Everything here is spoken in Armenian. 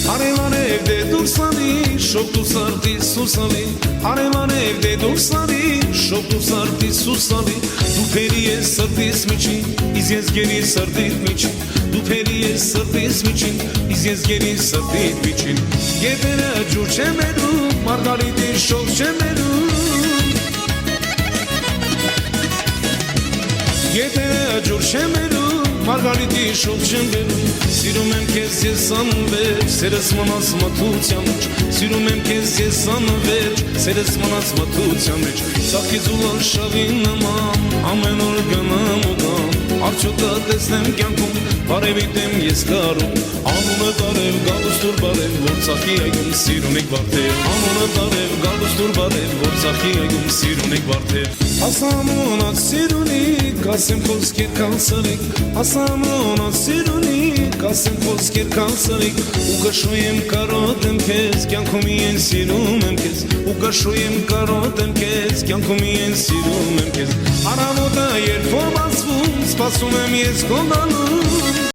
Արևանև դե դուրսանի շոկ դու սարտի սուսալի Արևանև դե դուրսանի շոկ դու սարտի սուսալի Դու փերի ես սրտիս միջին Իզ ես գերի սրտիտ միջին Դու փերի ես սրտիս միջին Իզ ես գերի սրտիտ միջին Գետերը ջուր չեմ երում Մարգարիտի շոկ չեմ երում Գետերը ջուր չեմ երում Մարգարիտի շոկ չեմ երում Սիրում եմ քեզ ես անվերջ Սերս մնաց մթության մեջ Սիրում եմ քեզ ես անվերջ Սերս մնաց մթության մեջ Սաղքից ու լանշավի նման Ամեն օր գնամ ու գամ Արդյոք տեսնեմ կյանքում Բարևիտ եմ ես կարում Անունը տարև գալուստուր բարև Որ ծախի այգում սիրուն եք վարդեր Անունը տարև գալուստուր բարև Որ ծախի այգում սիրուն եք վարդեր Ասամոնած սիրունի Կասեմ խոսքեր կանցրիկ Ասամոնած սիրունի Կասեմ խոսքեր կանցրիկ Ու կշոյեմ կարոտ եմ քեզ Կյանքում իեն սիրում եմ քեզ Ու կշոյեմ կարոտ եմ քեզ Կյանքում իեն սիրում եմ քեզ Արավոտը երբ որ բացվում Սպասում եմ ես կոնդանում